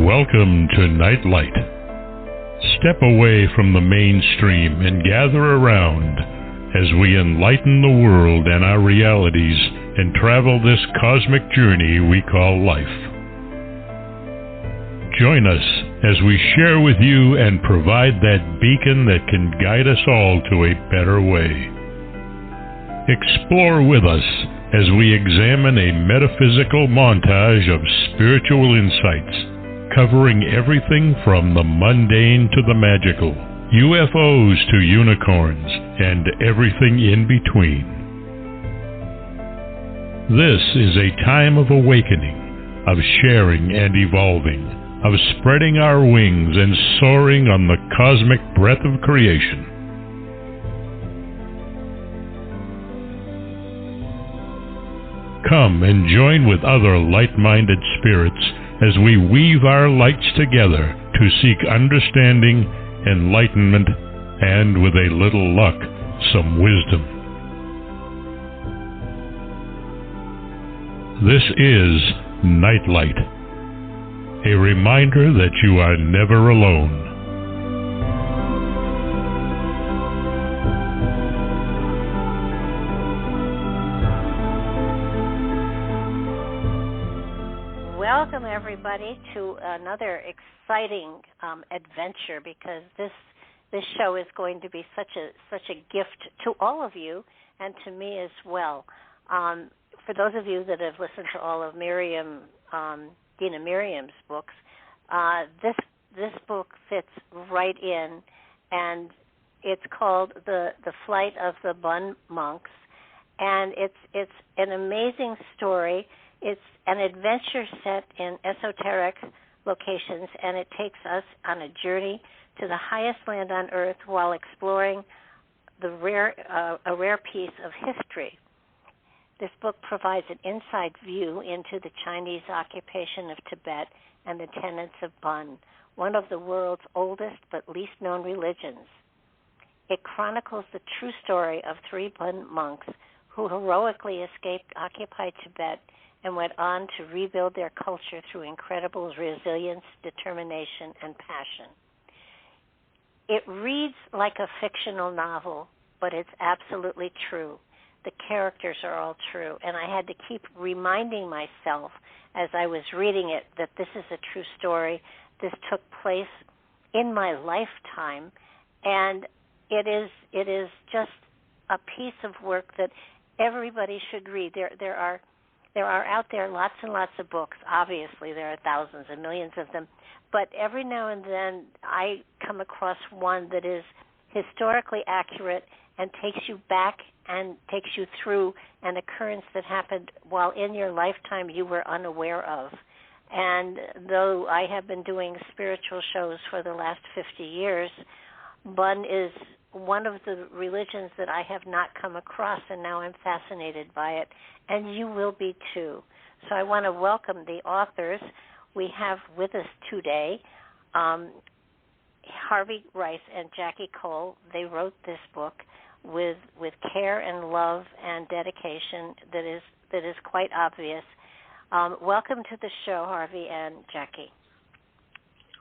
Welcome to Nightlight. Step away from the mainstream and gather around as we enlighten the world and our realities and travel this cosmic journey we call life. Join us as we share with you and provide that beacon that can guide us all to a better way. Explore with us as we examine a metaphysical montage of spiritual insights, covering everything from the mundane to the magical, UFOs to unicorns, and everything in between. This is a time of awakening, of sharing and evolving, of spreading our wings and soaring on the cosmic breath of creation. Come and join with other light-minded spirits as we weave our lights together to seek understanding, enlightenment, and, with a little luck, some wisdom. This is Nightlight, a reminder that you are never alone. Welcome, everybody, to another exciting adventure, because this show is going to be such a gift to all of you and to me as well. For those of you that have listened to all of Dina Miriam's books, this book fits right in, and it's called The Flight of the Bun Monks, and it's an amazing story. It's an adventure set in esoteric locations, and it takes us on a journey to the highest land on earth while exploring a rare piece of history. This book provides an inside view into the Chinese occupation of Tibet and the tenets of Bun, one of the world's oldest but least known religions. It chronicles the true story of 3 Bun monks who heroically escaped occupied Tibet and went on to rebuild their culture through incredible resilience, determination, and passion. It reads like a fictional novel, but it's absolutely true. The characters are all true, and I had to keep reminding myself as I was reading it that this is a true story. This took place in my lifetime, and it is just a piece of work that everybody should read. There are out there lots and lots of books. Obviously, there are thousands and millions of them. But every now and then I come across one that is historically accurate and takes you back and takes you through an occurrence that happened while in your lifetime you were unaware of. And though I have been doing spiritual shows for the last 50 years, Bun is one of the religions that I have not come across, and now I'm fascinated by it, and you will be too. So I want to welcome the authors. We have with us today Harvey Rice and Jackie Cole. They wrote this book with care and love and dedication that is quite obvious. Welcome to the show, Harvey and Jackie.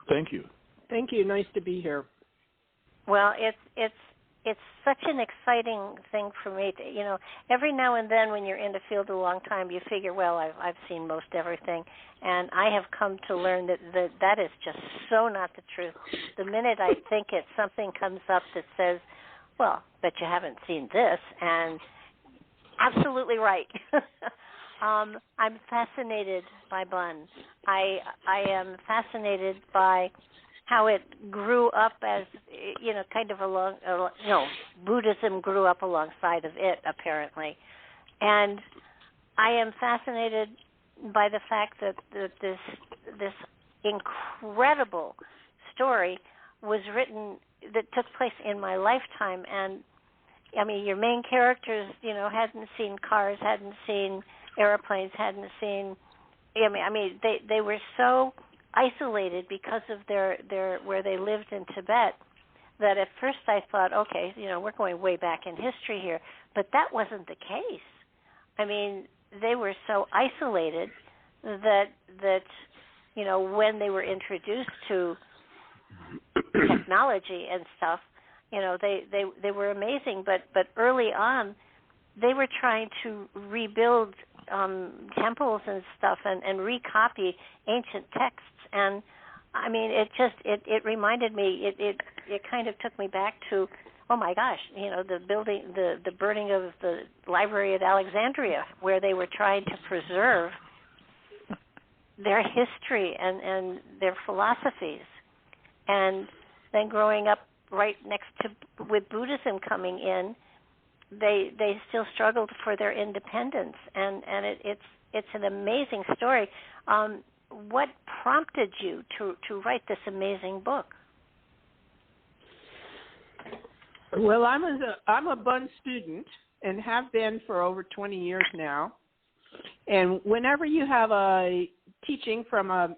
Thank you. Thank you. Nice to be here. Well, it's such an exciting thing for me to, every now and then when you're in the field a long time, you figure, well, I've seen most everything, and I have come to learn that is just so not the truth. The minute I think it, something comes up that says, well, bet you haven't seen this, and absolutely right. I'm fascinated by Bun. I am fascinated by how it grew up as, kind of Buddhism grew up alongside of it, apparently. And I am fascinated by the fact that this incredible story was written, that took place in my lifetime. And, I mean, your main characters, hadn't seen cars, hadn't seen airplanes, hadn't seen, they were so isolated because of their where they lived in Tibet, that at first I thought, okay, we're going way back in history here, but that wasn't the case. I mean, they were so isolated that when they were introduced to technology and stuff, they were amazing. But early on, they were trying to rebuild temples and stuff and recopy ancient texts. And I mean, it reminded me. It kind of took me back to, oh my gosh, the burning of the library at Alexandria, where they were trying to preserve their history and their philosophies. And then growing up right next to, with Buddhism coming in, they still struggled for their independence. And it's an amazing story. What prompted you to write this amazing book? Well, I'm a Bund student and have been for over 20 years now. And whenever you have a teaching from a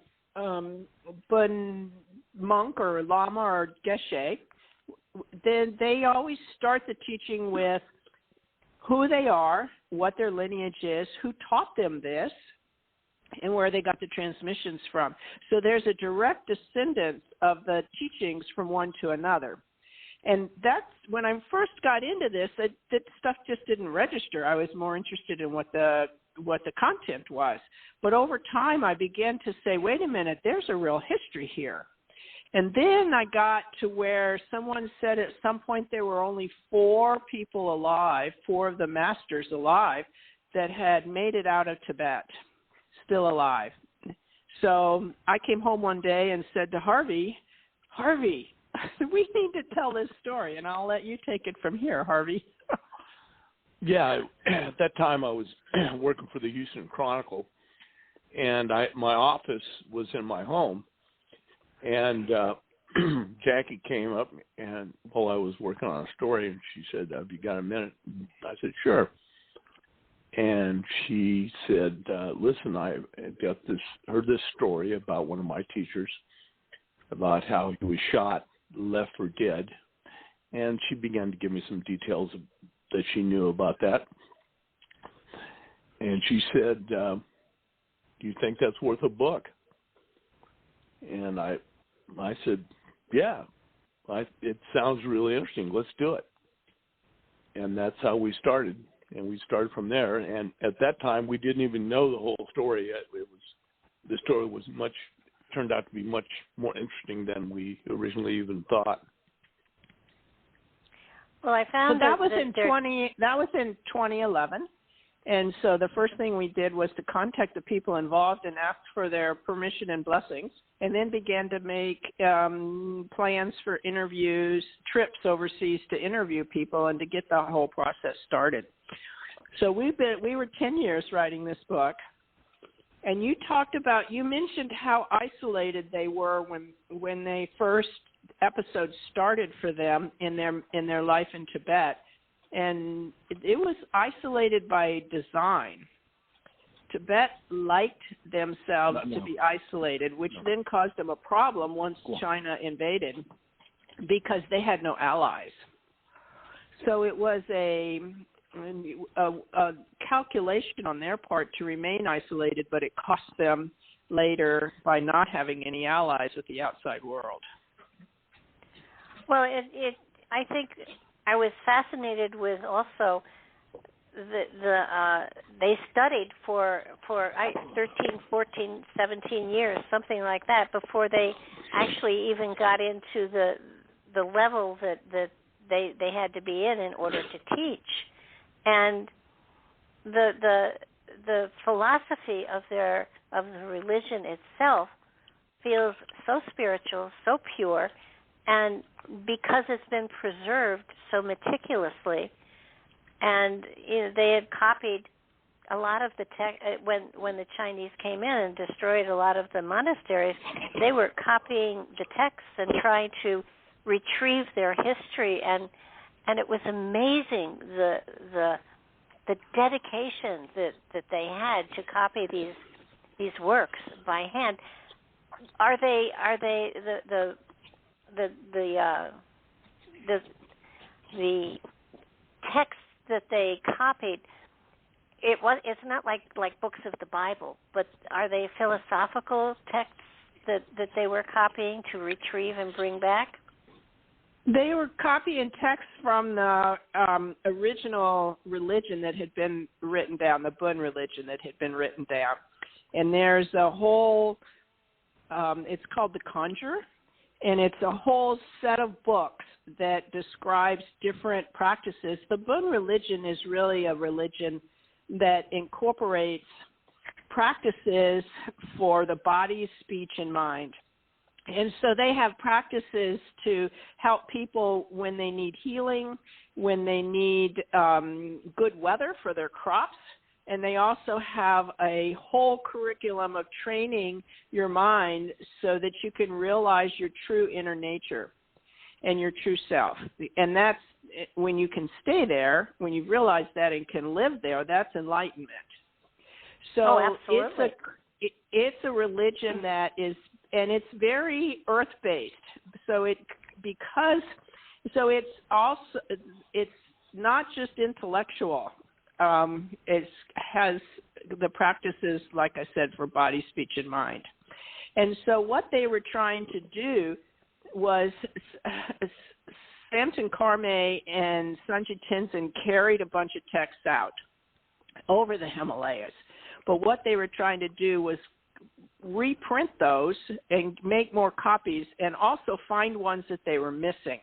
Bund monk or lama or geshe, then they always start the teaching with who they are, what their lineage is, who taught them this, and where they got the transmissions from. So there's a direct descendant of the teachings from one to another. And that's when I first got into this, that stuff just didn't register. I was more interested in what the content was. But over time, I began to say, wait a minute, there's a real history here. And then I got to where someone said at some point there were only 4 people alive, 4 of the masters alive, that had made it out of Tibet, still alive. So I came home one day and said to Harvey, we need to tell this story, and I'll let you take it from here, Harvey. Yeah, at that time I was working for the Houston Chronicle, and my office was in my home, and Jackie came up and while I was working on a story, and she said, "Have you got a minute?" I said, "Sure." And she said, "Listen, I heard this story about one of my teachers, about how he was shot, left for dead," and she began to give me some details that she knew about that. And she said, "Do you think that's worth a book?" And I said, "Yeah, it sounds really interesting. Let's do it." And that's how we started. And we started from there. And at that time, we didn't even know the whole story yet. The story was turned out to be much more interesting than we originally even thought. Well, I found that was in 2011, and so the first thing we did was to contact the people involved and ask for their permission and blessings, and then began to make plans for interviews, trips overseas to interview people, and to get the whole process started. So we were 10 years writing this book. And you mentioned how isolated they were when they first episodes started for them in their life in Tibet, and it was isolated by design. Tibet liked themselves to be isolated, which then caused them a problem once China invaded, because they had no allies. So it was a calculation on their part to remain isolated, but it cost them later by not having any allies with the outside world. Well, I think I was fascinated with also they studied for 13, 14, 17 years, something like that, before they actually even got into the level that they had to be in order to teach. And the philosophy of the religion itself feels so spiritual, so pure, and because it's been preserved so meticulously, and they had copied a lot of the when the Chinese came in and destroyed a lot of the monasteries, they were copying the texts and trying to retrieve their history, and it was amazing the dedication that they had to copy these works by hand. Are they the texts that they copied? It's not like books of the Bible, but are they philosophical texts that they were copying to retrieve and bring back? They were copying texts from the original religion that had been written down, the Bun religion that had been written down. And there's a whole, it's called the Conjure, and it's a whole set of books that describes different practices. The Bun religion is really a religion that incorporates practices for the body, speech, and mind. And so they have practices to help people when they need healing, when they need good weather for their crops. And they also have a whole curriculum of training your mind so that you can realize your true inner nature and your true self. And that's when you can stay there, when you realize that and can live there, that's enlightenment. So absolutely. It's a religion that is, and it's very earth-based. So it's not just intellectual. It has the practices, like I said, for body, speech, and mind. And so what they were trying to do was Samson Karmé and Sanjit Tenzin carried a bunch of texts out over the Himalayas. But what they were trying to do was reprint those and make more copies and also find ones that they were missing.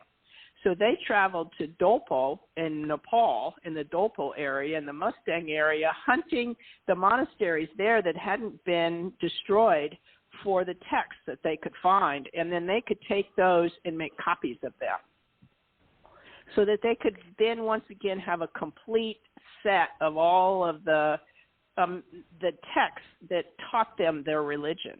So they traveled to Dolpo in Nepal, in the Dolpo area, in the Mustang area, hunting the monasteries there that hadn't been destroyed for the texts that they could find. And then they could take those and make copies of them so that they could then once again have a complete set of all of the texts that taught them their religion.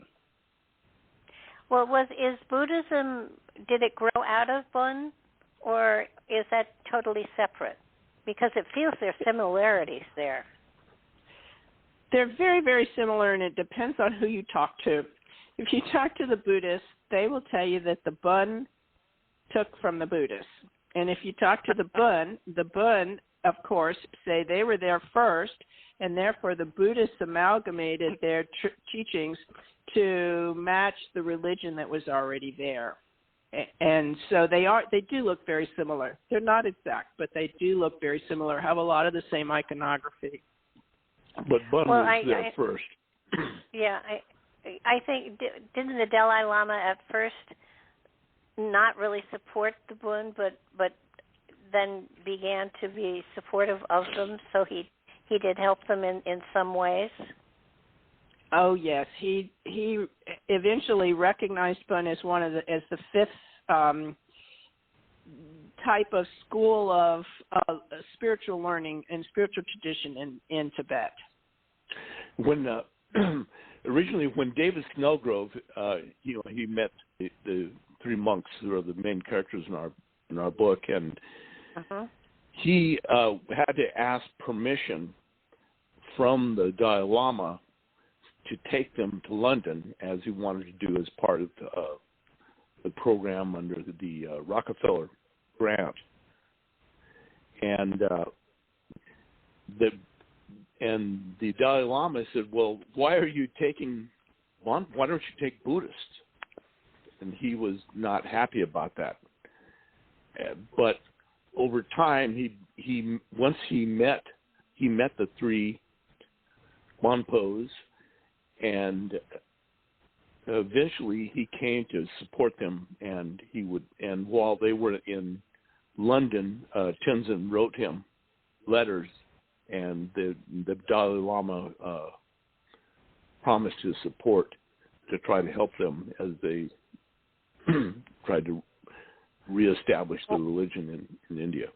Well, is Buddhism, did it grow out of Bun, or is that totally separate? Because it feels there are similarities there. They're very, very similar, and it depends on who you talk to. If you talk to the Buddhists, they will tell you that the Bun took from the Buddhists. And if you talk to the Bun, of course, say they were there first, and therefore the Buddhists amalgamated their teachings to match the religion that was already there. And so they do look very similar. They're not exact, but they do look very similar, have a lot of the same iconography. But Bun was there first. Yeah, I think, didn't the Dalai Lama at first not really support the Bun, but then began to be supportive of them, so he did help them in some ways? Oh yes, he eventually recognized Bun as as the fifth type of school of spiritual learning and spiritual tradition in Tibet. When originally, when David Snellgrove, he met the three monks who are the main characters in our book, and he had to ask permission from the Dalai Lama to take them to London, as he wanted to do as part of the program under the Rockefeller grant. And the Dalai Lama said, "Well, why are you taking? Why don't you take Buddhists?" And he was not happy about that. But over time, once he met the three Bonpos, and eventually he came to support them, and while they were in London, Tenzin wrote him letters, and the Dalai Lama promised his support to try to help them as they tried to reestablish the religion in India.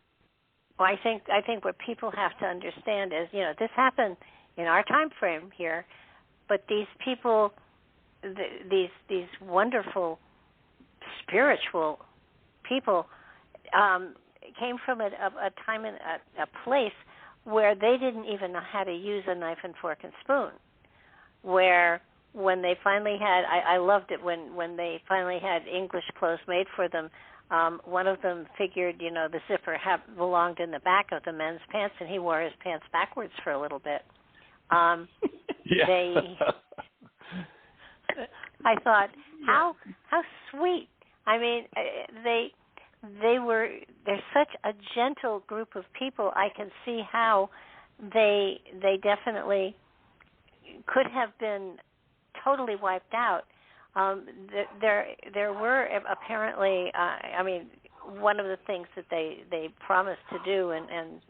Well, I think what people have to understand is, this happened in our time frame here, but these people, these wonderful spiritual people, came from a time and a place where they didn't even know how to use a knife and fork and spoon. Where when they finally had, I loved it when they finally had English clothes made for them. One of them figured, the zipper belonged in the back of the men's pants, and he wore his pants backwards for a little bit. I thought How sweet. I mean, they're such a gentle group of people. I can see how they definitely could have been totally wiped out. There were apparently, I mean, one of the things that they promised to do, and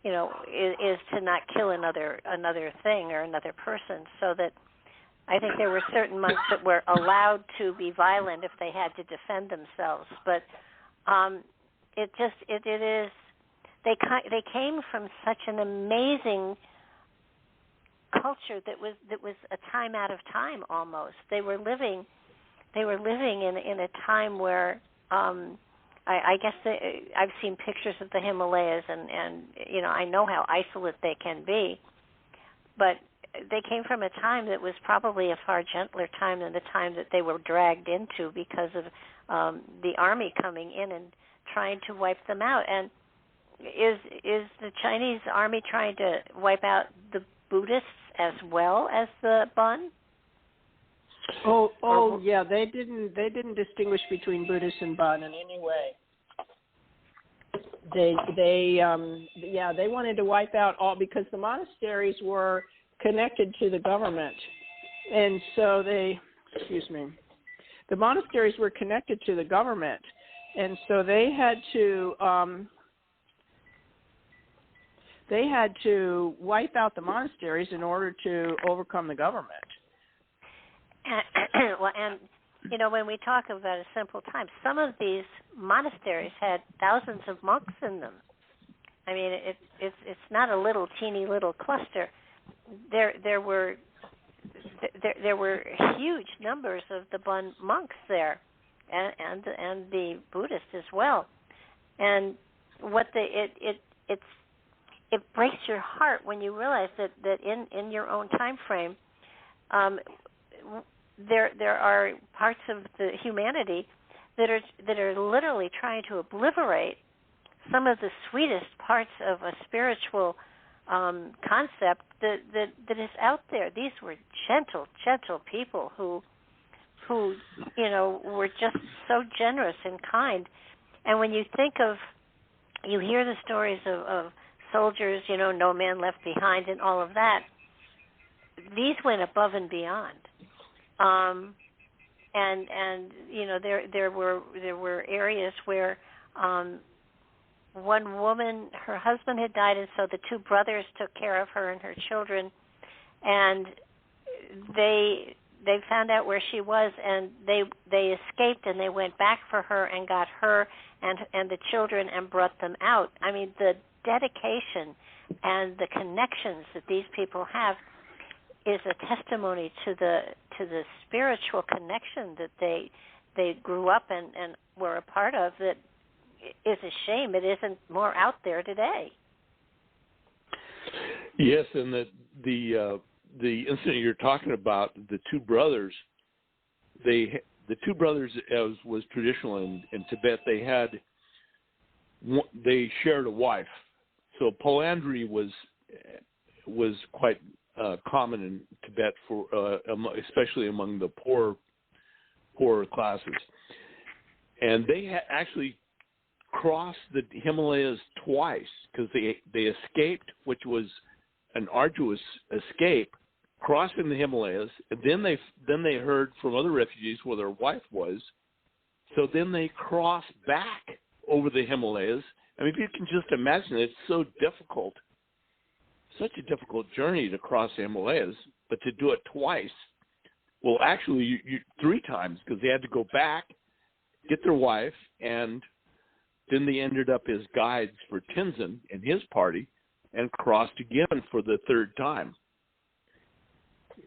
you know, is to not kill another thing or another person. So that I think there were certain monks that were allowed to be violent if they had to defend themselves. But it is they came from such an amazing culture that was a time out of time almost. They were living in a time where I guess I've seen pictures of the Himalayas and you know, I know how isolate they can be, but they came from a time that was probably a far gentler time than the time that they were dragged into because of the army coming in and trying to wipe them out. And is the Chinese army trying to wipe out the Buddhists as well as the Bon? Oh, yeah. They didn't distinguish between Buddhists and Bon in any way. They wanted to wipe out all, because the monasteries were connected to the government, and so the monasteries were connected to the government, and so they had to wipe out the monasteries in order to overcome the government. Well, and you know, when we talk about a simple time, some of these monasteries had thousands of monks in them. I mean, it's not a little teeny little cluster. There were huge numbers of the Bon monks there, and the Buddhists as well. And what it breaks your heart when you realize that in your own time frame, there are parts of the humanity that are literally trying to obliterate some of the sweetest parts of a spiritual concept that is out there. These were gentle people who you know, were just so generous and kind. And when you hear the stories of soldiers, you know, no man left behind and all of that, these went above and beyond. And you know, there were areas where one woman, her husband had died, and so the two brothers took care of her and her children, and they found out where she was, and they escaped, and they went back for her and got her and the children and brought them out. I mean, the dedication and the connections that these people have is a testimony to the spiritual connection that they grew up and were a part of. That is a shame it isn't more out there today. Yes, and the incident you're talking about, the two brothers, as was traditional in Tibet, they shared a wife. So polyandry was quite common in Tibet, for especially among the poorer classes, and they actually crossed the Himalayas twice because they escaped, which was an arduous escape, crossing the Himalayas, and then they heard from other refugees where their wife was, so then they crossed back over the Himalayas. I mean, if you can just imagine, it's so difficult. Such a difficult journey to cross the Himalayas, but to do it twice, well, actually, you 3 times, because they had to go back, get their wife, and then they ended up as guides for Tenzin and his party, and crossed again for the 3rd time.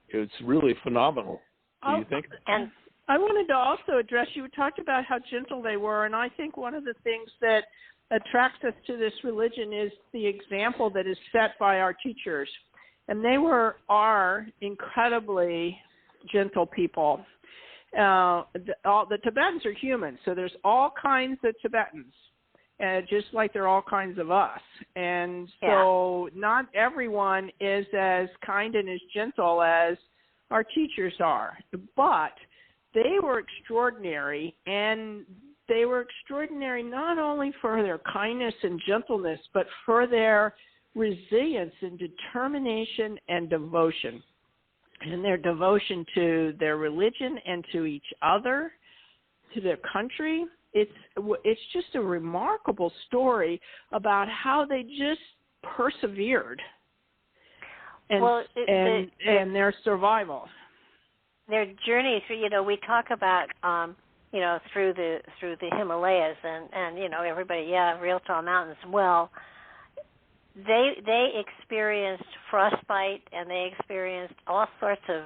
It's really phenomenal. Do you think? And I wanted to also address, you talked about how gentle they were, and I think one of the things that attracts us to this religion is the example that is set by our teachers. And they are incredibly gentle people. The Tibetans are human, so there's all kinds of Tibetans, just like there are all kinds of us. And so not everyone is as kind and as gentle as our teachers are. But they were extraordinary, and they were extraordinary not only for their kindness and gentleness, but for their resilience and determination and devotion, and their devotion to their religion and to each other, to their country. It's just a remarkable story about how they just persevered and their survival. Their journey through, we talk about, through the Himalayas and everybody, real tall mountains. Well, they experienced frostbite and they experienced all sorts of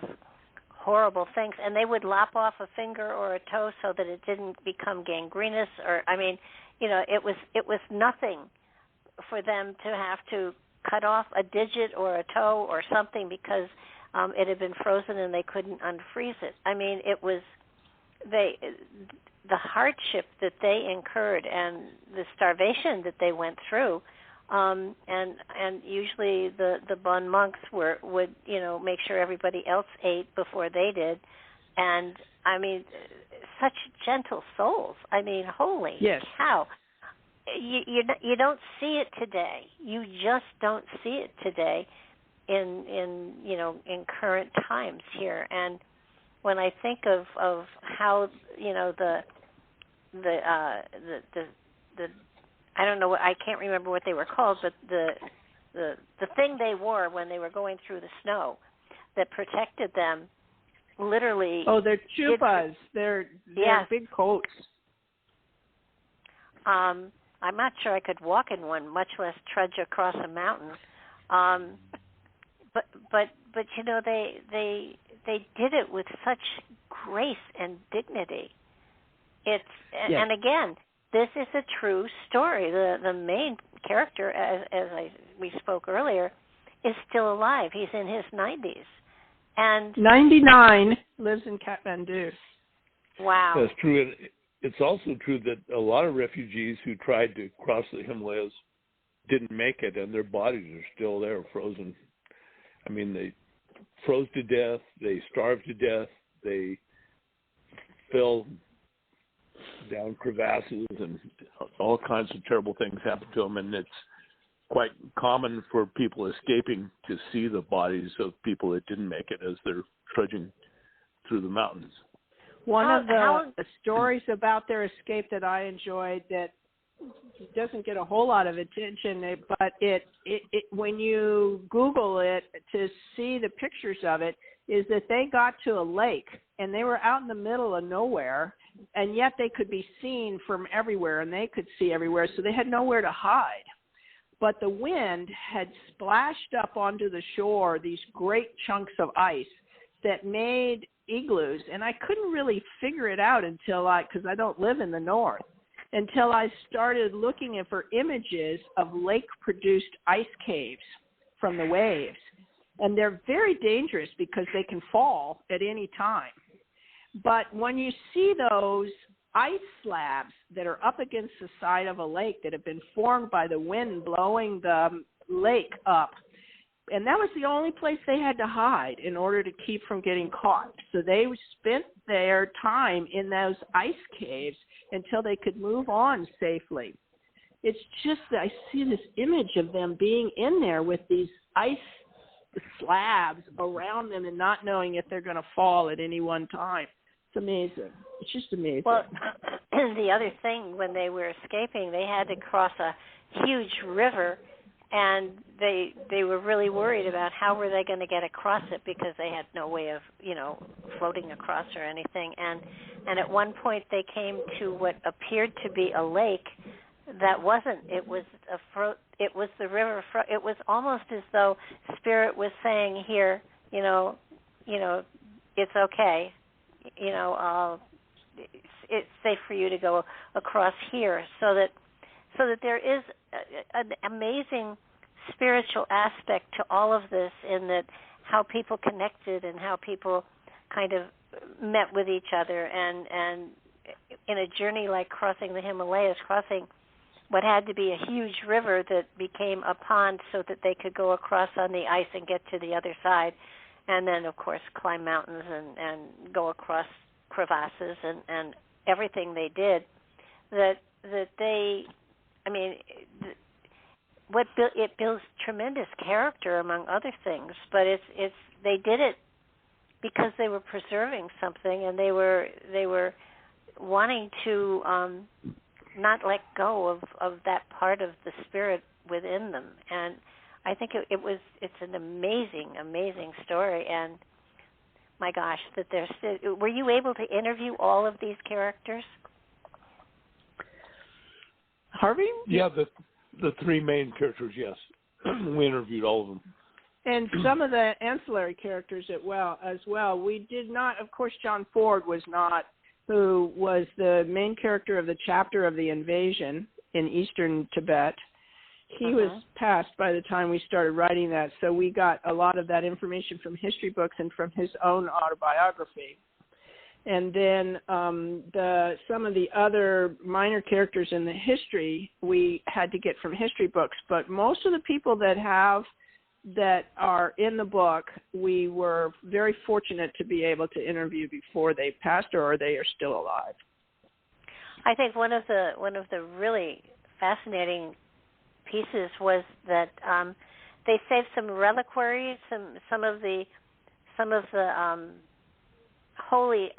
horrible things, and they would lop off a finger or a toe so that it didn't become gangrenous, it was nothing for them to have to cut off a digit or a toe or something because it had been frozen and they couldn't unfreeze it. I mean, it was the hardship that they incurred and the starvation that they went through. And usually the Bon monks would make sure everybody else ate before they did, and I mean, such gentle souls. I mean, holy cow! You don't see it today. You just don't see it today in current times here. And when I think of how the I don't know I can't remember what they were called, but the thing they wore when they were going through the snow that protected them, literally. Oh, they're chupas. They're big coats. I'm not sure I could walk in one, much less trudge across a mountain. But they did it with such grace and dignity. And again, this is a true story. The main character, as we spoke earlier, is still alive. He's in his 90s. And 99, lives in Kathmandu. Wow. That's true. And it's also true that a lot of refugees who tried to cross the Himalayas didn't make it, and their bodies are still there, frozen. I mean, they froze to death, they starved to death, they fell down crevasses, and all kinds of terrible things happened to them. And it's quite common for people escaping to see the bodies of people that didn't make it as they're trudging through the mountains. One of the stories about their escape that I enjoyed that doesn't get a whole lot of attention, but it when you Google it to see the pictures of it, is that they got to a lake and they were out in the middle of nowhere, and yet they could be seen from everywhere and they could see everywhere, so they had nowhere to hide. But the wind had splashed up onto the shore these great chunks of ice that made igloos, and I couldn't really figure it out until because I don't live in the north, until I started looking for images of lake-produced ice caves from the waves. And they're very dangerous because they can fall at any time. But when you see those ice slabs that are up against the side of a lake that have been formed by the wind blowing the lake up, and that was the only place they had to hide in order to keep from getting caught. So they spent their time in those ice caves until they could move on safely. It's just that I see this image of them being in there with these ice slabs around them and not knowing if they're going to fall at any one time. It's amazing. It's just amazing. Well, the other thing, when they were escaping, they had to cross a huge river, and they were really worried about how were they going to get across it because they had no way of, floating across or anything. And at one point they came to what appeared to be a lake that wasn't. It was the river. It was almost as though Spirit was saying, "Here, it's okay. It's safe for you to go across here," so that there is an amazing spiritual aspect to all of this, in that how people connected and how people kind of met with each other, and in a journey like crossing the Himalayas, crossing what had to be a huge river that became a pond so that they could go across on the ice and get to the other side, and then of course climb mountains and go across crevasses and everything they did, that they, I mean, it builds tremendous character among other things, but it's they did it because they were preserving something, and they were wanting to not let go of that part of the spirit within them. And I think it's an amazing story. And my gosh, that there's still, were you able to interview all of these characters? Harvey? Yeah, the three main characters, yes. We interviewed all of them. And some of the ancillary characters as well. We did not, of course, John Ford was not, who was the main character of the chapter of the invasion in eastern Tibet. He was passed by the time we started writing that, so we got a lot of that information from history books and from his own autobiography. And then some of the other minor characters in the history we had to get from history books, but most of the people that are in the book, we were very fortunate to be able to interview before they passed or they are still alive. I think one of the really fascinating pieces was that they saved some reliquaries, some of the holy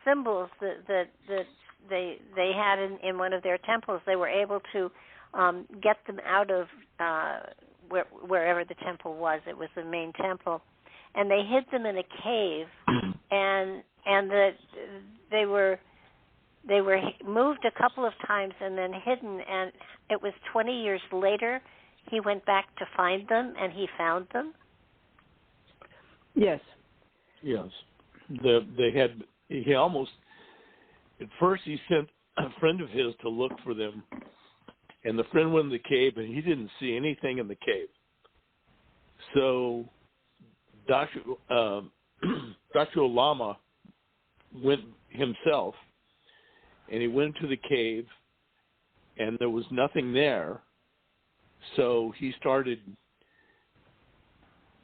symbols that they had in one of their temples. They were able to get them out of wherever the temple was. It was the main temple, and they hid them in a cave, and that they were moved a couple of times and then hidden, and it was 20 years later he went back to find them, and he found them. Yes. He almost, at first he sent a friend of his to look for them, and the friend went in the cave, and he didn't see anything in the cave. So Dr. Lama went himself, and he went to the cave, and there was nothing there. So he started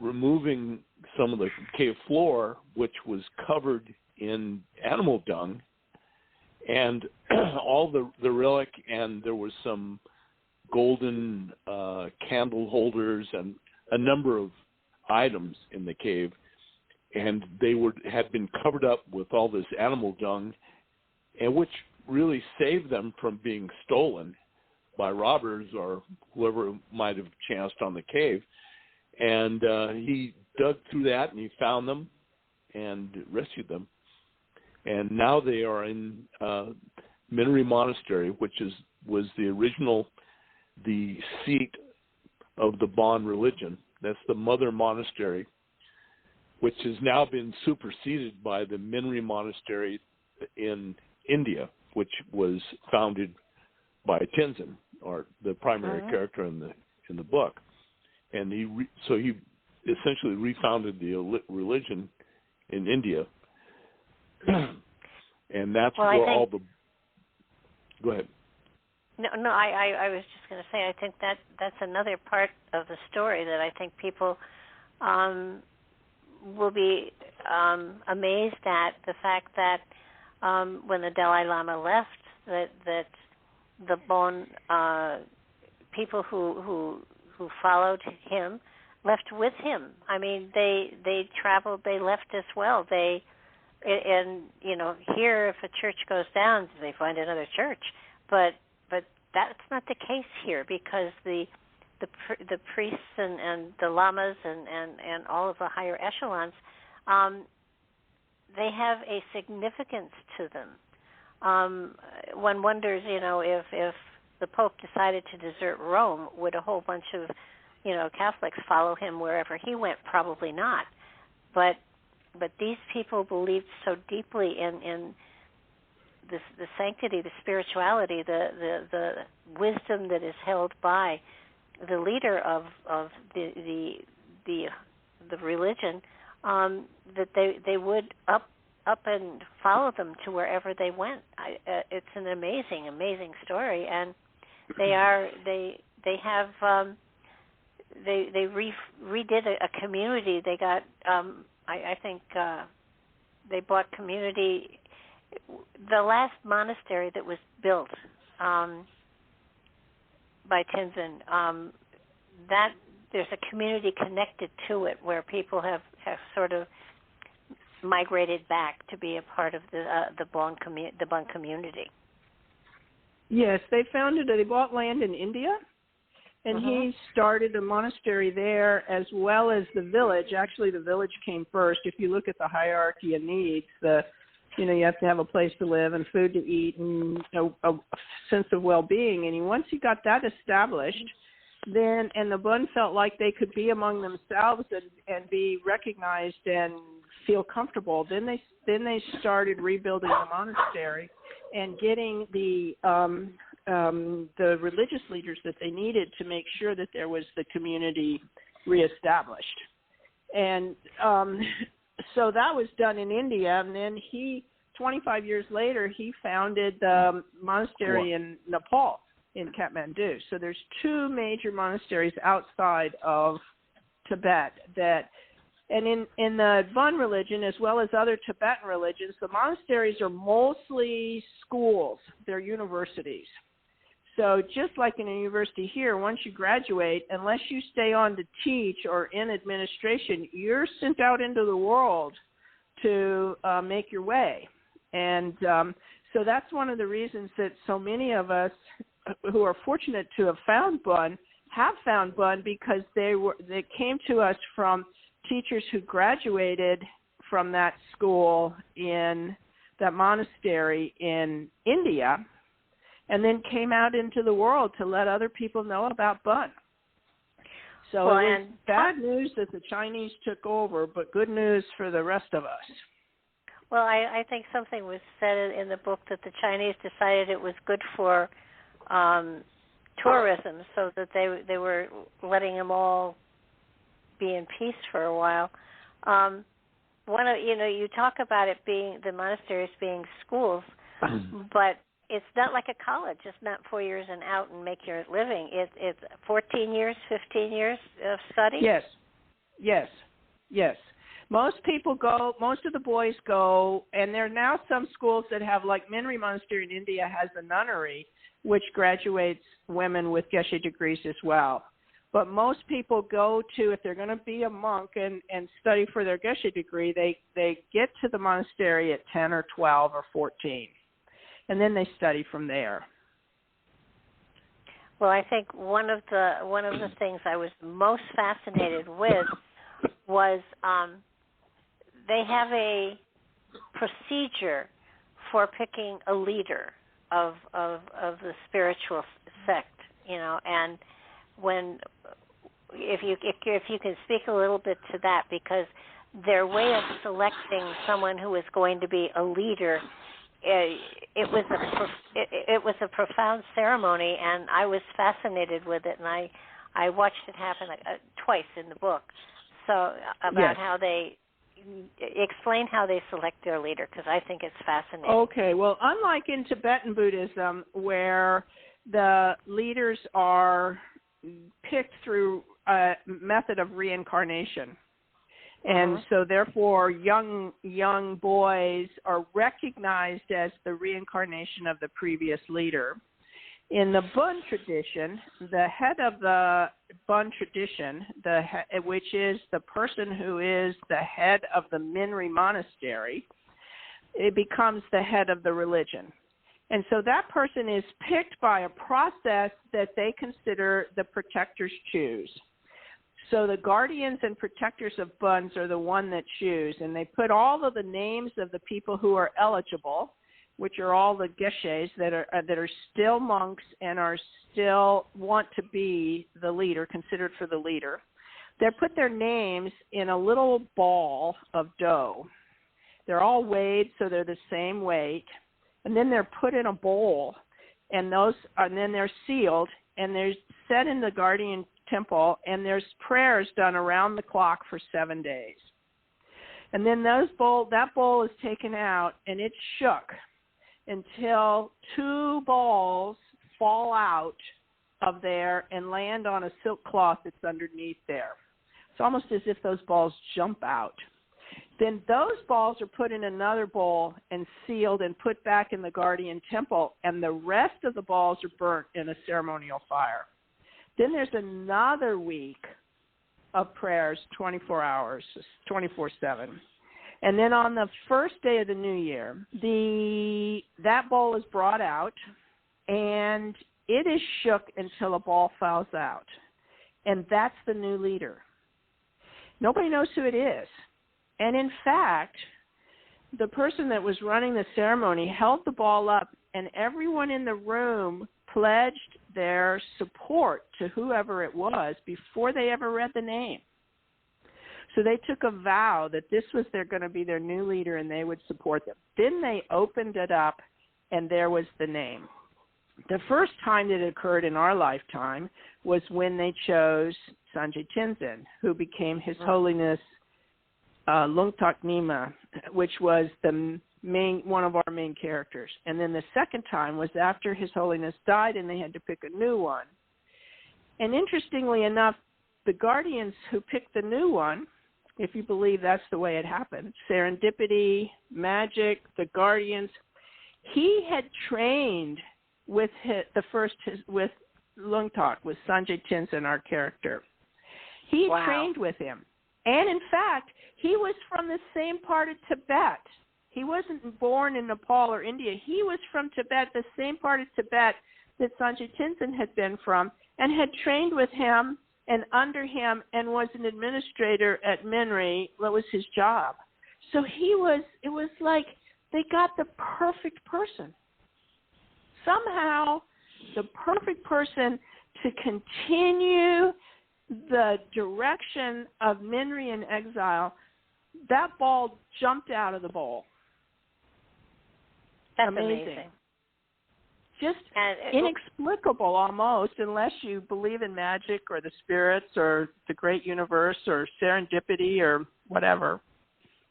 removing some of the cave floor, which was covered in animal dung, and all the relic, and there was some golden candle holders and a number of items in the cave, and they had been covered up with all this animal dung, and which really saved them from being stolen by robbers or whoever might have chanced on the cave. And he dug through that, and he found them and rescued them. And now they are in Menri Monastery, which was the seat of the Bon religion. That's the mother monastery, which has now been superseded by the Menri Monastery in India, which was founded by Tenzin, or the primary character in the book. And he essentially refounded the religion in India, and that's where Go ahead. No, I was just going to say, I think that's another part of the story that I think people will be amazed at, the fact that when the Dalai Lama left, that the Bon people who followed him left with him. I mean, they traveled, they left as well. And here, if a church goes down, they find another church. But that's not the case here, because the priests and the lamas and all of the higher echelons, they have a significance to them. One wonders, if the Pope decided to desert Rome, would a whole bunch of Catholics follow him wherever he went? Probably not. But these people believed so deeply in the sanctity, the spirituality, the wisdom that is held by the leader of the religion, that they would up and follow them to wherever they went. It's an amazing story, and they redid a community. They got I think they bought community. The last monastery that was built by Tenzin, that there's a community connected to it where people have sort of migrated back to be a part of the Bon community. Yes, they bought land in India, and he started a monastery there as well as the village. Actually, the village came first. If you look at the hierarchy of needs, you have to have a place to live and food to eat and a sense of well-being. And once he got that established, and the Bon felt like they could be among themselves and be recognized and feel comfortable, then they started rebuilding the monastery and getting the religious leaders that they needed to make sure that there was the community reestablished. And so that was done in India, and then 25 years later, he founded the monastery in Nepal, in Kathmandu. So there's two major monasteries outside of Tibet and in the Bon religion, as well as other Tibetan religions, the monasteries are mostly schools. They're universities. So just like in a university here, once you graduate, unless you stay on to teach or in administration, you're sent out into the world to make your way. And so that's one of the reasons that so many of us who are fortunate to have found Bon because they came to us from teachers who graduated from that school in that monastery in India and then came out into the world to let other people know about Bon. So it was bad news that the Chinese took over, but good news for the rest of us. Well, I think something was said in the book that the Chinese decided it was good for tourism, so that they were letting them all be in peace for a while. You talk about it being the monasteries being schools, but it's not like a college. It's not 4 years and out and make your living. It's 14 years, 15 years of study. Yes. Most of the boys go, and there are now some schools that have, like Menri Monastery in India has a nunnery, which graduates women with geshe degrees as well. But most people go to, if they're going to be a monk and study for their geshe degree, they get to the monastery at 10 or 12 or 14, and then they study from there. Well, I think one of the things I was most fascinated with was they have a procedure for picking a leader of the spiritual sect, and if you can speak a little bit to that, because their way of selecting someone who is going to be a leader, it was a profound ceremony, and I was fascinated with it, and I watched it happen twice in the book. So about how they explain how they select their leader, because I think it's fascinating. Okay, well, unlike in Tibetan Buddhism, where the leaders are picked through a method of reincarnation, and so therefore young boys are recognized as the reincarnation of the previous leader. In the Bon tradition, the head of the Bon tradition, which is the person who is the head of the Menri monastery, it becomes the head of the religion. And so that person is picked by a process that they consider the protectors choose. So the guardians and protectors of Bons are the one that choose, and they put all of the names of the people who are eligible, which are all the geshes that are still monks and are still want to be the leader, considered for the leader. They put their names in a little ball of dough. They're all weighed, so they're the same weight, and then they're put in a bowl, and then they're sealed, and they're set in the guardian temple, and there's prayers done around the clock for 7 days. And then that bowl is taken out, and it's shook until 2 balls fall out of there and land on a silk cloth that's underneath there. It's almost as if those balls jump out. Then those balls are put in another bowl and sealed and put back in the guardian temple, and the rest of the balls are burnt in a ceremonial fire. Then there's another week of prayers, 24 hours, 24/7. And then on the first day of the new year, that bowl is brought out, and it is shook until a ball falls out. And that's the new leader. Nobody knows who it is. And in fact, the person that was running the ceremony held the ball up, and everyone in the room pledged their support to whoever it was before they ever read the name. So they took a vow that this was going to be their new leader and they would support them. Then they opened it up, and there was the name. The first time that it occurred in our lifetime was when they chose Sanjay Tenzin, who became His Holiness Lungtak Nima, which was one of our main characters. And then the second time was after His Holiness died, and they had to pick a new one. And interestingly enough, the guardians who picked the new one, if you believe that's the way it happened, serendipity, magic, the guardians, he had trained with with Lungtak, with Sanjay Tenzin, our character. He trained with him. And in fact, he was from the same part of Tibet. He wasn't born in Nepal or India. He was from Tibet, the same part of Tibet that Sanjay Tenzin had been from, and had trained with him and under him, and was an administrator at Menri. That was his job. So it was like they got the perfect person. Somehow, the perfect person to continue the direction of Menri in exile. That ball jumped out of the bowl. That's amazing. Just inexplicable almost, unless you believe in magic or the spirits or the great universe or serendipity or whatever.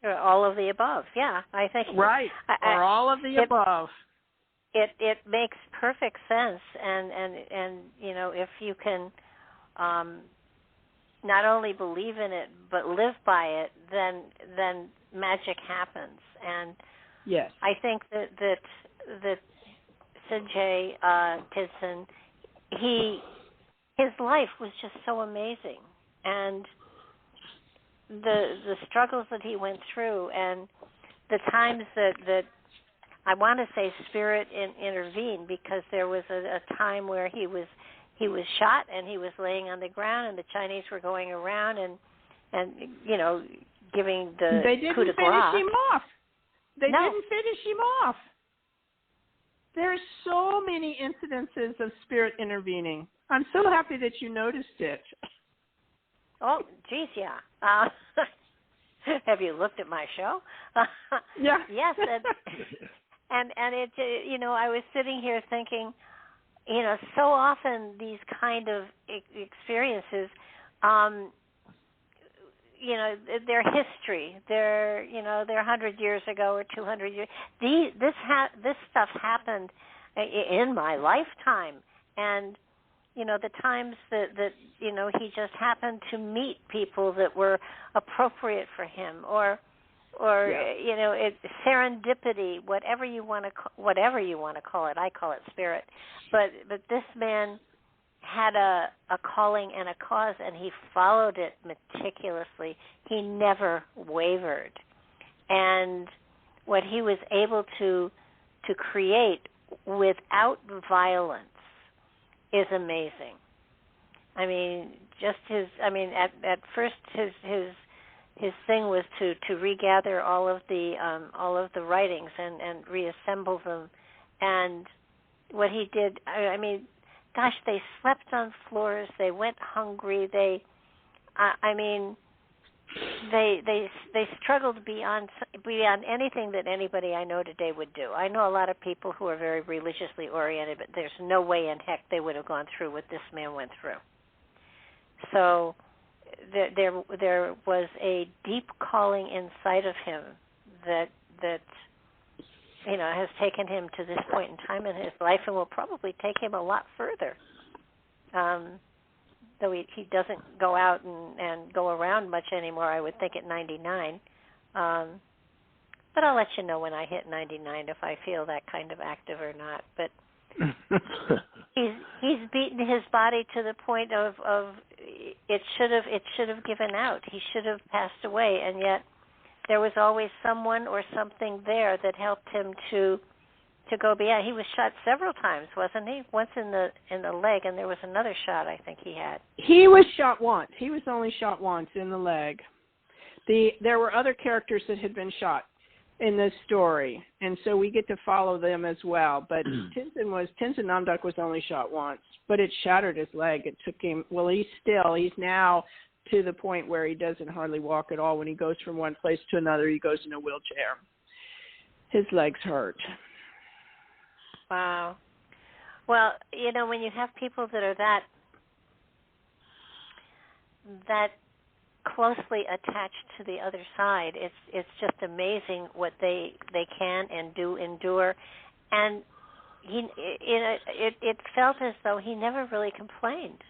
All of the above, yeah. I think right, or all of the above. It makes perfect sense, and you know, if you can not only believe in it but live by it, then magic happens. And yes, I think that Sanjay Tenzin, his life was just so amazing, and the struggles that he went through, and the times that I want to say spirit intervened, because there was a time where he was shot and he was laying on the ground, and the Chinese were going around and you know, giving the coup de grace. They didn't finish him off. They didn't finish him off. There's so many incidences of spirit intervening. I'm so happy that you noticed it. Oh, geez, yeah. Have you looked at my show? Yeah. Yes, and it, you know, I was sitting here thinking, you know, so often these kind of experiences, you know, their history, they're 100 years ago or 200 years. This stuff happened in my lifetime, and you know, the times that you know, he just happened to meet people that were appropriate for him, or you know, serendipity, whatever you want to call it. I call it spirit, but this man had a calling and a cause, and he followed it meticulously. He never wavered, and what he was able to create without violence is amazing. I mean, just at first his thing was to regather all of the writings and reassemble them, and what he did, I mean, gosh, they slept on floors, they went hungry, they struggled beyond anything that anybody I know today would do. I know a lot of people who are very religiously oriented, but there's no way in heck they would have gone through what this man went through. So there was a deep calling inside of him that you know, has taken him to this point in time in his life, and will probably take him a lot further. Though he doesn't go out and go around much anymore, I would think, at 99. But I'll let you know when I hit 99 if I feel that kind of active or not. But he's beaten his body to the point of it should have given out. He should have passed away, and yet there was always someone or something there that helped him to go beyond. He was shot several times, wasn't he? Once in the leg, and there was another shot I think he had. He was shot once. He was only shot once in the leg. There were other characters that had been shot in this story, and so we get to follow them as well. But Tenzin Namdak was only shot once, but it shattered his leg. It took him. Well, he's now to the point where he doesn't hardly walk at all. When he goes from one place to another, he goes in a wheelchair. His legs hurt. Wow. Well, when you have people that are that closely attached to the other side, it's just amazing what they can and do endure. And it felt as though he never really complained.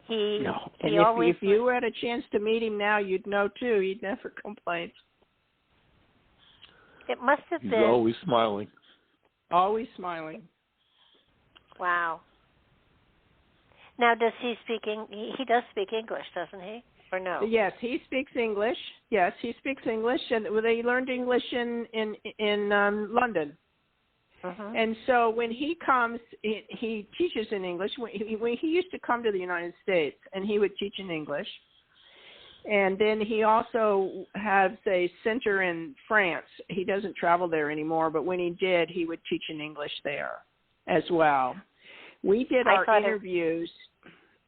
No. And if you had a chance to meet him now, you'd know too. He'd never complained. It must have been. He's always smiling. Always smiling. Wow. Now, does he speak? He does speak English, doesn't he? Or no? Yes, he speaks English. Yes, he speaks English, and they learned English in London. Uh-huh. And so when he comes, he teaches in English. When he used to come to the United States, and he would teach in English. And then he also has a center in France. He doesn't travel there anymore, but when he did, he would teach in English there as well. We did our interviews.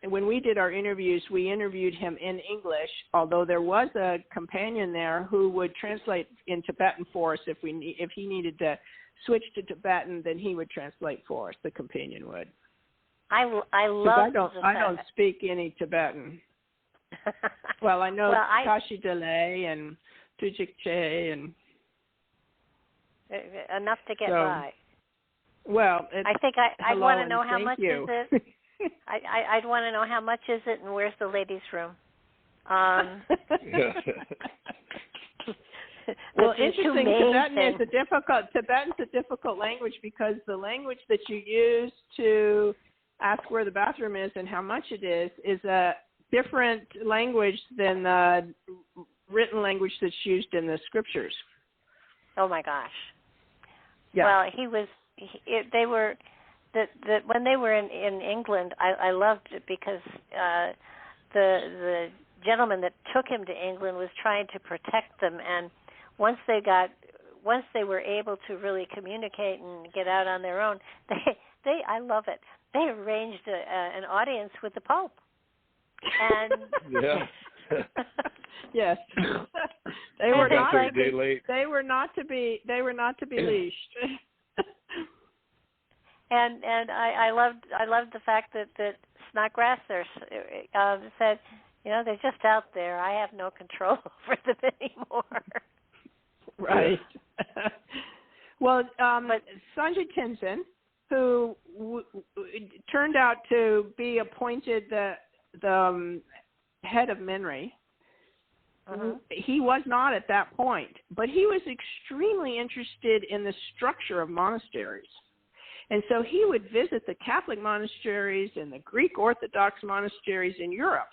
When we did our interviews, we interviewed him in English, although there was a companion there who would translate in Tibetan for us. If he needed to switch to Tibetan, then he would translate for us. The companion would. I don't speak any Tibetan. Well, I know Kashi Delay and Tujik Che and enough to get by. Well, I think I'd want to know how much you. is it. I'd want to know how much is it and where's the ladies' room. Well, interesting. Tibetan's a difficult language because the language that you use to ask where the bathroom is and how much it is a different language than the written language that's used in the scriptures. Oh my gosh! Yeah. Well, they were when they were in England. I loved it because the gentleman that took him to England was trying to protect them, and once they were able to really communicate and get out on their own, I love it. They arranged an audience with the Pope. And yeah. Yes. They were not to be leashed. And I loved the fact that Snodgrass there said, they're just out there. I have no control over them anymore. Right. Well, Sanjay Tenzin, who turned out to be appointed the head of Menri, he was not at that point, but he was extremely interested in the structure of monasteries. And so he would visit the Catholic monasteries and the Greek Orthodox monasteries in Europe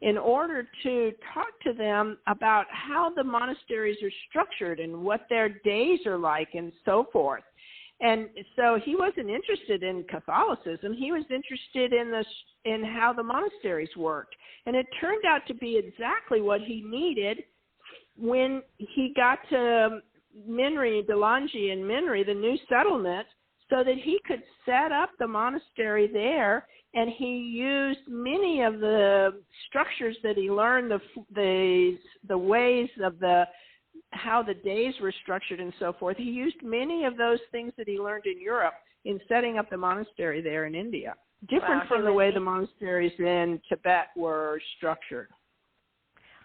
in order to talk to them about how the monasteries are structured and what their days are like and so forth. And so he wasn't interested in Catholicism. He was interested in how the monasteries worked. And it turned out to be exactly what he needed when he got to Menri, Dalanji and Menri, the new settlement, so that he could set up the monastery there. And he used many of the structures that he learned, the ways of how the days were structured and so forth. He used many of those things that he learned in Europe in setting up the monastery there in India. Different from the way the monasteries in Tibet were structured.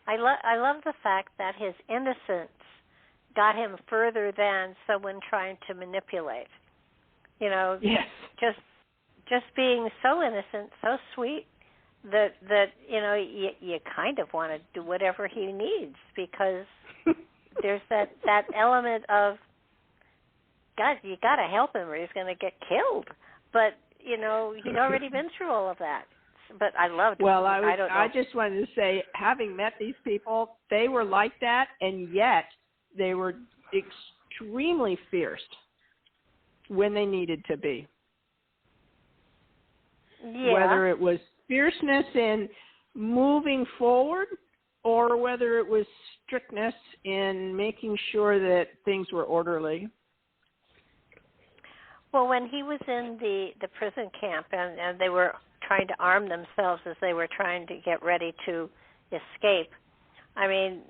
I love the fact that his innocence got him further than someone trying to manipulate. Yes. Just being so innocent, so sweet, that you kind of want to do whatever he needs because there's that element of, God, you got to help him or he's going to get killed. But, you know, he'd already been through all of that. But I loved it. Well, I just wanted to say, having met these people, they were like that, and yet they were extremely fierce when they needed to be. Yeah. Whether it was fierceness in moving forward or whether it was strictness in making sure that things were orderly. Well, when he was in the prison camp and they were trying to arm themselves as they were trying to get ready to escape, I mean,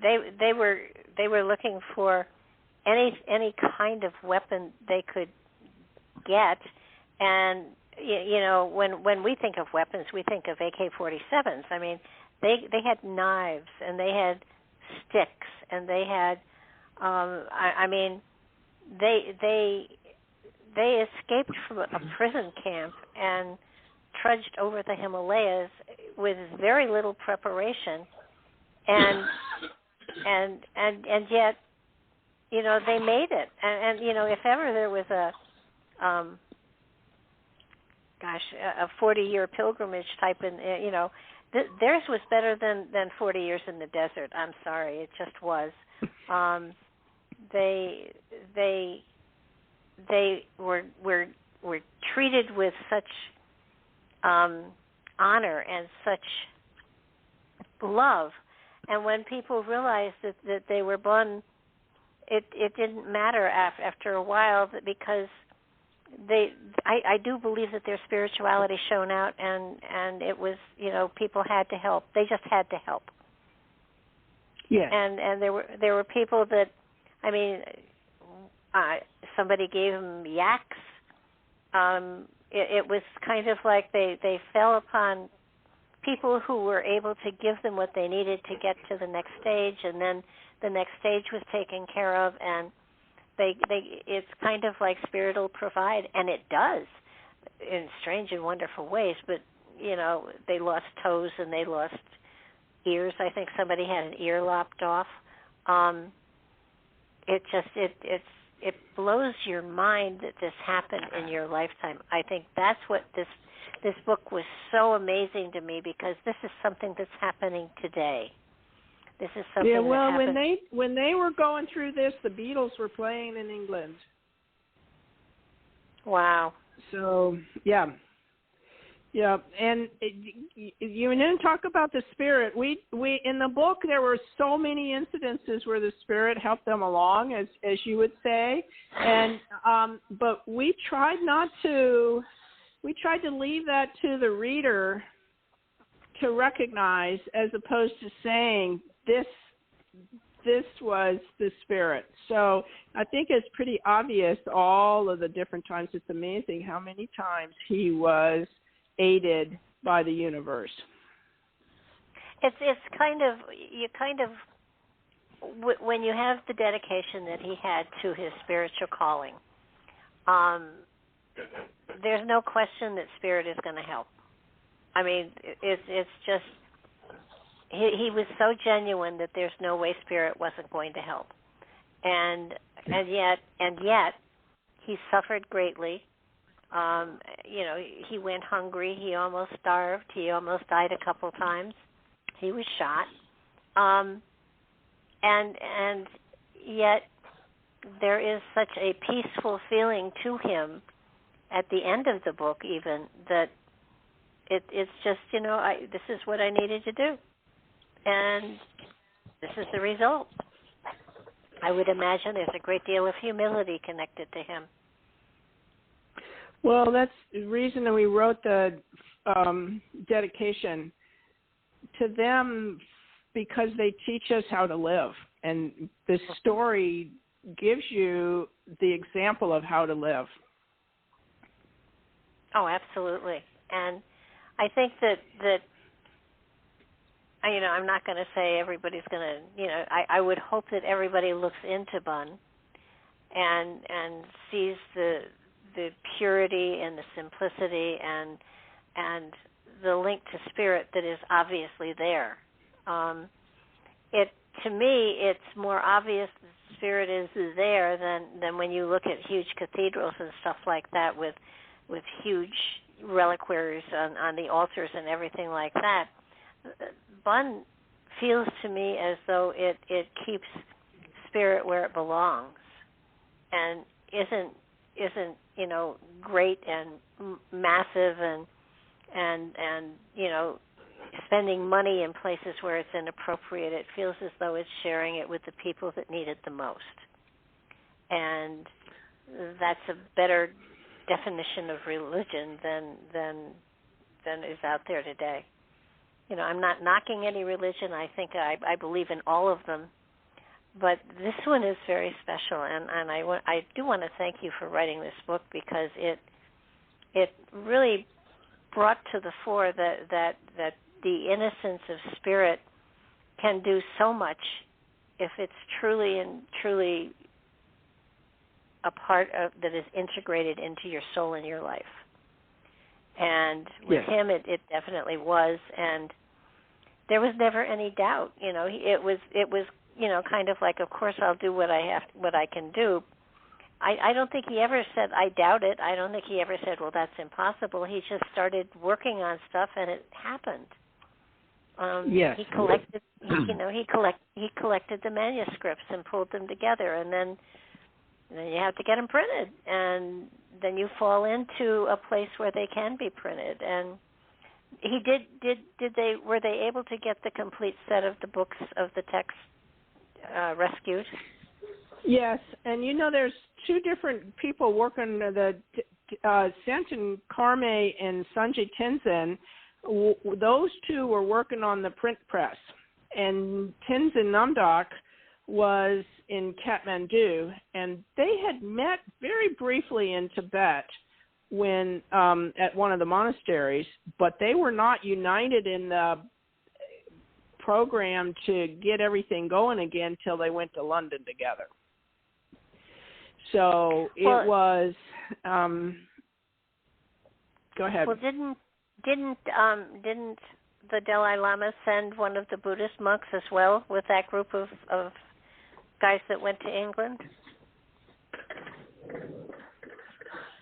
they were looking for any kind of weapon they could get. And you know, when we think of weapons, we think of AK-47s. I mean, they had knives and they had sticks and they had I mean, they escaped from a prison camp and trudged over the Himalayas with very little preparation, and yet, you know, they made it. And you know, if ever there was a 40-year pilgrimage type, you know, theirs was better than 40 years in the desert. I'm sorry, it just was. They were treated with such honor and such love, and when people realized that they were Bon, it didn't matter after a while, because I do believe that their spirituality shone out, and it was, you know, people had to help. They just had to help. Yeah. And there were people that, I mean, somebody gave them yaks. It was kind of like they fell upon people who were able to give them what they needed to get to the next stage, and then the next stage was taken care of, and it's kind of like Spirit will provide, and it does in strange and wonderful ways. But you know, they lost toes and they lost ears. I think somebody had an ear lopped off. It blows your mind that this happened in your lifetime. I think that's what this book was so amazing to me, because this is something that's happening today. This is something. Yeah, well, that happened. when they were going through this, the Beatles were playing in England. Wow. So yeah, and you didn't talk about the Spirit. We in the book there were so many incidences where the Spirit helped them along, as you would say, and but we tried to leave that to the reader to recognize, as opposed to saying this was the Spirit. So I think it's pretty obvious all of the different times. It's amazing how many times he was aided by the universe. It's kind of when you have the dedication that he had to his spiritual calling, there's no question that Spirit is going to help. I mean, it's just he was so genuine that there's no way Spirit wasn't going to help, and yet he suffered greatly. You know, he went hungry. He almost starved. He almost died a couple times. He was shot, and yet there is such a peaceful feeling to him at the end of the book, even, that it's just, you know, this is what I needed to do, and this is the result. I would imagine there's a great deal of humility connected to him. Well, that's the reason that we wrote the dedication to them, because they teach us how to live. And the story gives you the example of how to live. Oh, absolutely. And I think that you know, I'm not going to say everybody's going to, you know, I would hope that everybody looks into Bon and sees the purity and the simplicity and the link to Spirit that is obviously there. to me, it's more obvious that the spirit is there than when you look at huge cathedrals and stuff like that with huge reliquaries on the altars and everything like that. Bun feels to me as though it keeps spirit where it belongs, and isn't great and massive and spending money in places where it's inappropriate. It feels as though it's sharing it with the people that need it the most, and that's a better definition of religion than is out there today. I'm not knocking any religion. I think I believe in all of them, but this one is very special, and I do want to thank you for writing this book, because it really brought to the fore that the innocence of spirit can do so much if it's truly a part of that is integrated into your soul and your life. And with him, it definitely was, and there was never any doubt. It was kind of like, of course I'll do what I can do. I don't think he ever said, I doubt it. I don't think he ever said, well, that's impossible. He just started working on stuff, and it happened. He collected, he collected the manuscripts and pulled them together, and then you have to get them printed, and then you fall into a place where they can be printed. And he were they able to get the complete set of the books of the text rescued? Yes, and there's two different people working, the Santin Karme and Sanjay Tenzin. Those two were working on the print press, and Tenzin Namdak was in Kathmandu, and they had met very briefly in Tibet when at one of the monasteries, but they were not united in the program to get everything going again till they went to London together. So it was. Go ahead. Well, didn't the Dalai Lama send one of the Buddhist monks as well with that group of guys that went to England?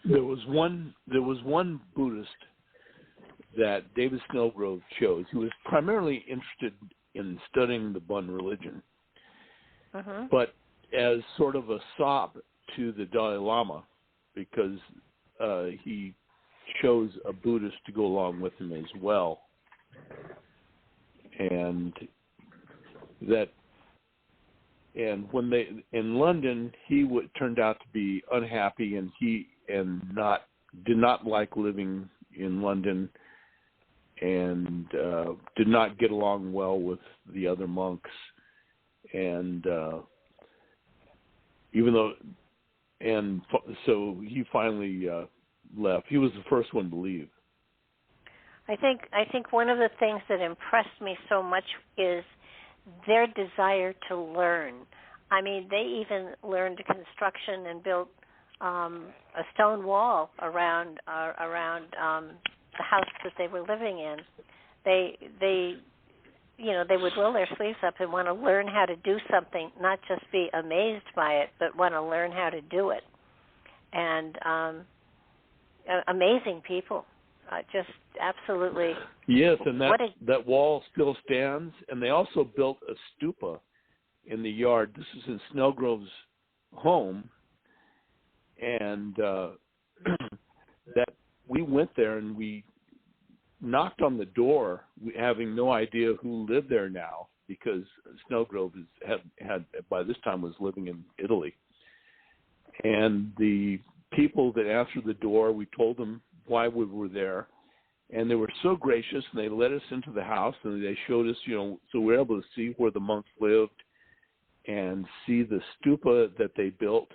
There was one Buddhist that David Snellgrove chose, who was primarily interested in studying the Bun religion, but as sort of a sop to the Dalai Lama, because he chose a Buddhist to go along with him as well, and when they in London, he turned out to be unhappy, and did not like living in London, and did not get along well with the other monks, and so he finally left. He was the first one to leave. I think one of the things that impressed me so much is their desire to learn. I mean, they even learned construction and built a stone wall around the house that they were living in. They would roll their sleeves up and want to learn how to do something, not just be amazed by it, but want to learn how to do it. And amazing people, just absolutely. Yes, and that wall still stands. And they also built a stupa in the yard. This is in Snellgrove's home, and that we went there and we knocked on the door, having no idea who lived there now, because Snellgrove had by this time was living in Italy. And the people that answered the door, we told them why we were there, and they were so gracious, and they let us into the house, and they showed us, so we were able to see where the monks lived and see the stupa that they built.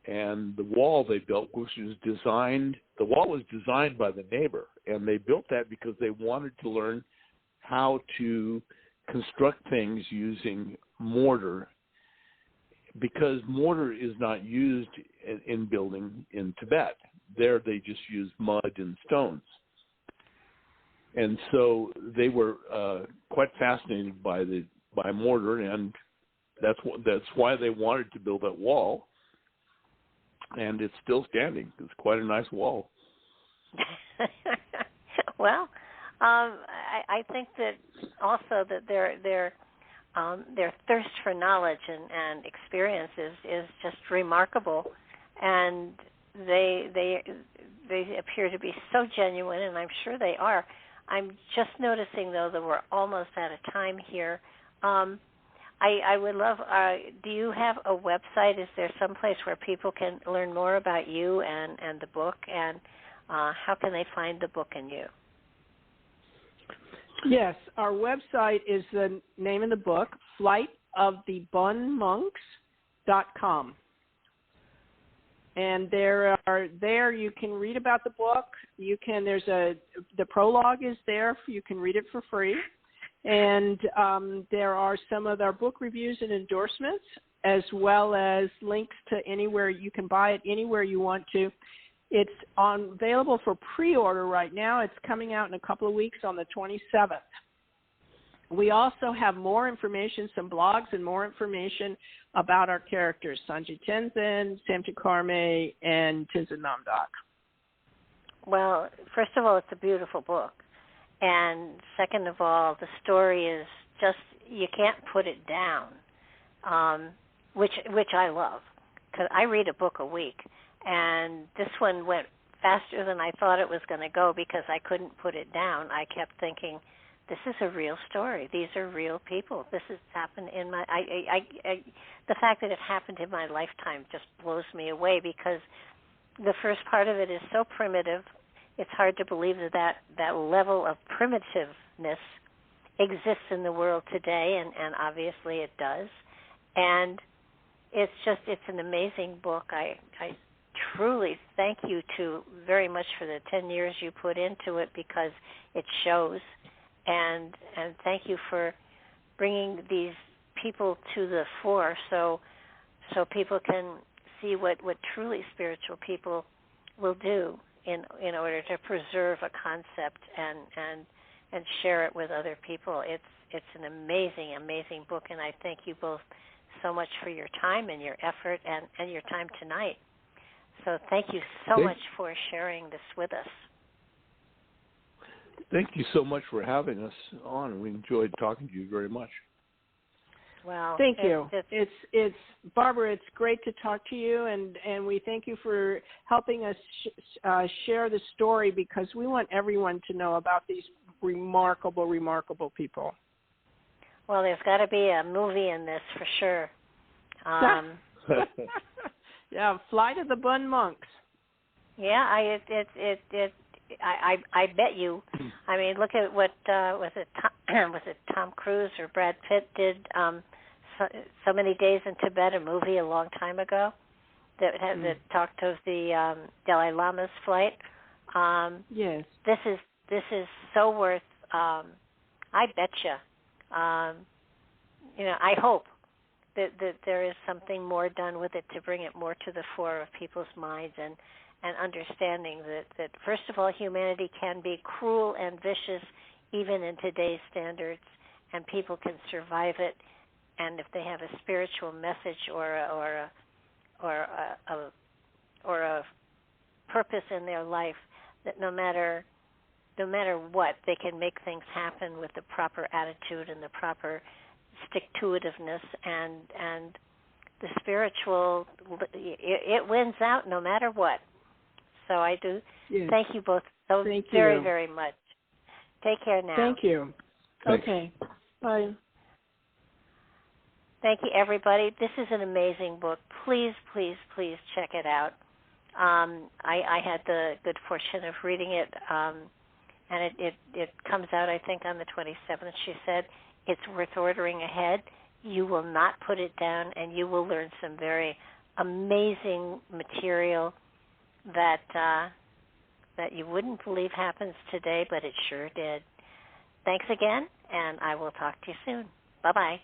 And the wall they built, which was designed, the wall was designed by the neighbor, and they built that because they wanted to learn how to construct things using mortar, because mortar is not used in building in Tibet. There they just use mud and stones. And so they were quite fascinated by the by mortar, and that's why they wanted to build that wall, and it's still standing. It's quite a nice wall. Well, I think that also that their thirst for knowledge and experience is just remarkable, and they appear to be so genuine, and I'm sure they are. I'm just noticing, though, that we're almost out of time here. I would love, do you have a website? Is there some place where people can learn more about you and the book, and how can they find the book and you? Yes, our website is the name of the book, flightofthebunmonks.com. And there you can read about the book. The prologue is there. You can read it for free. And there are some of our book reviews and endorsements, as well as links to anywhere you can buy it anywhere you want to. It's available for pre-order right now. It's coming out in a couple of weeks on the 27th. We also have more information, some blogs and more information about our characters, Sanji Tenzin, Samchi Karme, and Tenzin Namdak. Well, first of all, it's a beautiful book. And second of all, the story is just, you can't put it down, which I love, because I read a book a week. And this one went faster than I thought it was going to go because I couldn't put it down. I kept thinking, this is a real story. These are real people. This has happened in my. The fact that it happened in my lifetime just blows me away, because the first part of it is so primitive. It's hard to believe that level of primitiveness exists in the world today, and obviously it does. And it's an amazing book. I truly thank you very much for the 10 years you put into it, because it shows. And thank you for bringing these people to the fore, so people can see what truly spiritual people will do in order to preserve a concept and share it with other people. It's an amazing book, and I thank you both so much for your time and your effort and your time tonight. So thank you so much for sharing this with us. Thank you so much for having us on. We enjoyed talking to you very much. Well, thank you. It's Barbara. It's great to talk to you, and we thank you for helping us share the story, because we want everyone to know about these remarkable people. Well, there's got to be a movie in this for sure. Yeah, Flight of the Bun Monks. Yeah, I bet you. I mean, look at what was it Tom Cruise or Brad Pitt did so many days in Tibet, a movie a long time ago that talked of the Dalai Lama's flight. Yes. This is so worth. I betcha. I hope that there is something more done with it to bring it more to the fore of people's minds and understanding that, first of all, humanity can be cruel and vicious even in today's standards, and people can survive it. And if they have a spiritual message or a purpose in their life, that no matter what, they can make things happen with the proper attitude and the proper stick-to-itiveness, and the spiritual, it wins out no matter what. So I do thank you both so very much. Take care now. Thank you. Okay. Bye. Thank you, everybody. This is an amazing book. Please check it out. I had the good fortune of reading it, and it comes out, I think, on the 27th. She said it's worth ordering ahead. You will not put it down, and you will learn some very amazing material that you wouldn't believe happens today, but it sure did. Thanks again, and I will talk to you soon. Bye-bye.